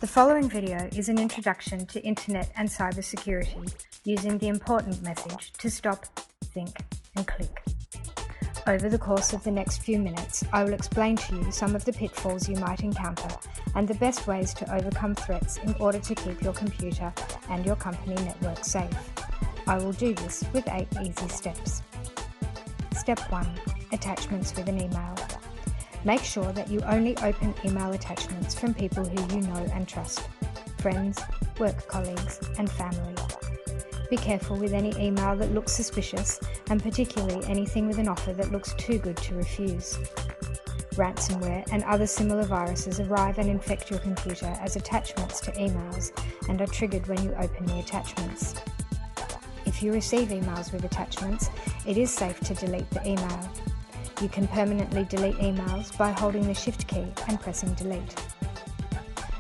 The following video is an introduction to Internet and cybersecurity using the important message to stop, think, and click. Over the course of the next few minutes, I will explain to you some of the pitfalls you might encounter and the best ways to overcome threats in order to keep your computer and your company network safe. I will do this with 8 easy steps. Step 1. Attachments with an email. Make sure that you only open email attachments from people who you know and trust, friends, work colleagues, and family. Be careful with any email that looks suspicious, and particularly anything with an offer that looks too good to refuse. Ransomware and other similar viruses arrive and infect your computer as attachments to emails and are triggered when you open the attachments. If you receive emails with attachments, it is safe to delete the email. You can permanently delete emails by holding the Shift key and pressing delete.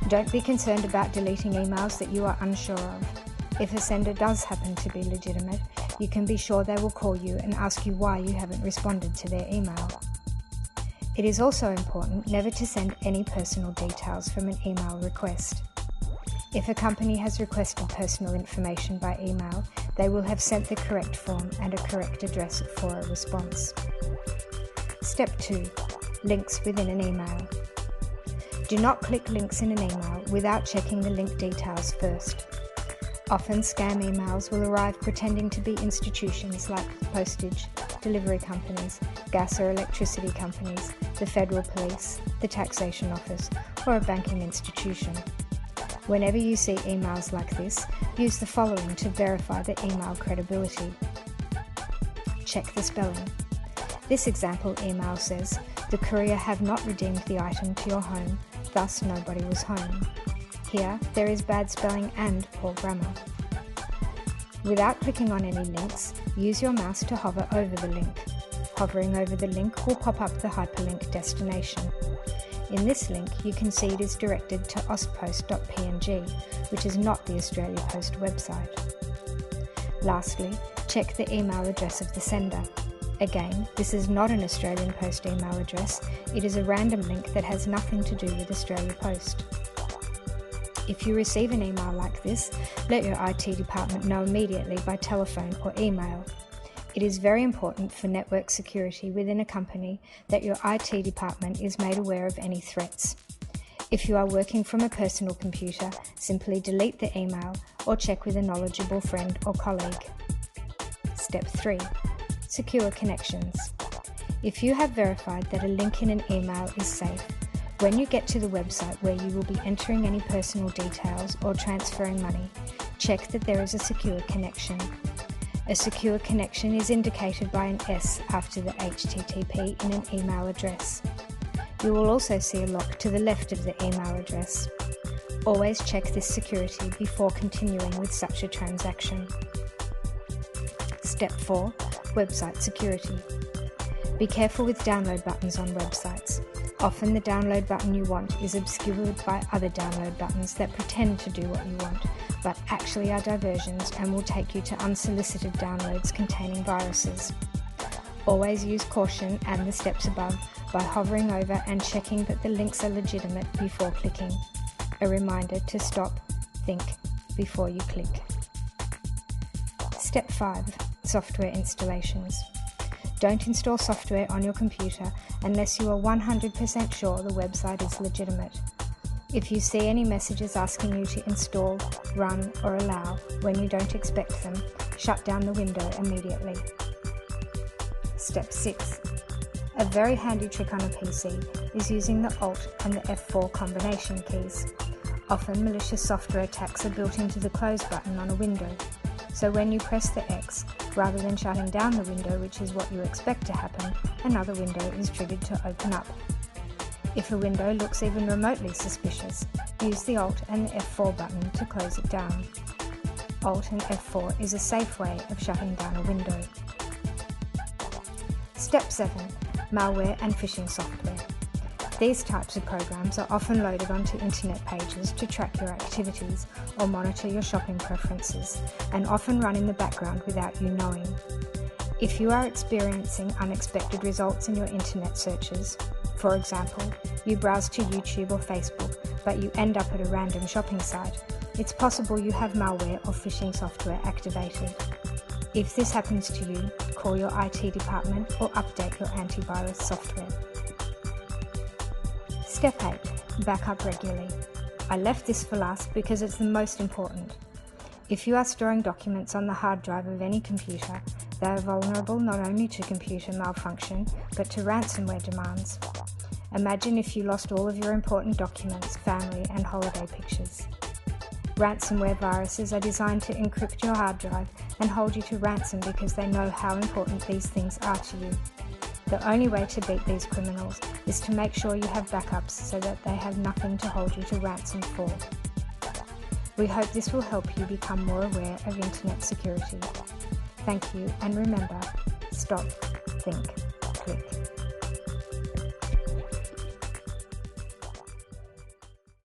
Don't be concerned about deleting emails that you are unsure of. If a sender does happen to be legitimate, you can be sure they will call you and ask you why you haven't responded to their email. It is also important never to send any personal details from an email request. If a company has requested personal information by email, they will have sent the correct form and a correct address for a response. Step 2. Links within an email. Do not click links in an email without checking the link details first. Often scam emails will arrive pretending to be institutions like postage, delivery companies, gas or electricity companies, the federal police, the taxation office, or a banking institution. Whenever you see emails like this, use the following to verify the email credibility. Check the spelling. This example email says, "The courier have not redeemed the item to your home, thus nobody was home." Here, there is bad spelling and poor grammar. Without clicking on any links, use your mouse to hover over the link. Hovering over the link will pop up the hyperlink destination. In this link, you can see it is directed to ostpost.png, which is not the Australia Post website. Lastly, check the email address of the sender. Again, this is not an Australian Post email address, it is a random link that has nothing to do with Australia Post. If you receive an email like this, let your IT department know immediately by telephone or email. It is very important for network security within a company that your IT department is made aware of any threats. If you are working from a personal computer, simply delete the email or check with a knowledgeable friend or colleague. Step 3. Secure connections. If you have verified that a link in an email is safe, when you get to the website where you will be entering any personal details or transferring money, check that there is a secure connection. A secure connection is indicated by an S after the HTTP in an email address. You will also see a lock to the left of the email address. Always check this security before continuing with such a transaction. Step 4. Website security. Be careful with download buttons on websites. Often the download button you want is obscured by other download buttons that pretend to do what you want, but actually are diversions and will take you to unsolicited downloads containing viruses. Always use caution and the steps above by hovering over and checking that the links are legitimate before clicking. A reminder to stop, think, before you click. Step 5. Software installations. Don't install software on your computer unless you are 100% sure the website is legitimate. If you see any messages asking you to install, run, or allow when you don't expect them, shut down the window immediately. Step 6. A very handy trick on a PC is using the Alt and the F4 combination keys. Often malicious software attacks are built into the close button on a window. So when you press the X, rather than shutting down the window, which is what you expect to happen, another window is triggered to open up. If a window looks even remotely suspicious, use the Alt and the F4 button to close it down. Alt and F4 is a safe way of shutting down a window. Step 7. Malware and phishing software. These types of programs are often loaded onto internet pages to track your activities or monitor your shopping preferences, and often run in the background without you knowing. If you are experiencing unexpected results in your internet searches, for example, you browse to YouTube or Facebook but you end up at a random shopping site, it's possible you have malware or phishing software activated. If this happens to you, call your IT department or update your antivirus software. Step 8. Backup regularly. I left this for last because it's the most important. If you are storing documents on the hard drive of any computer, they are vulnerable not only to computer malfunction, but to ransomware demands. Imagine if you lost all of your important documents, family, and holiday pictures. Ransomware viruses are designed to encrypt your hard drive and hold you to ransom because they know how important these things are to you. The only way to beat these criminals is to make sure you have backups so that they have nothing to hold you to ransom for. We hope this will help you become more aware of internet security. Thank you, and remember, stop, think, click.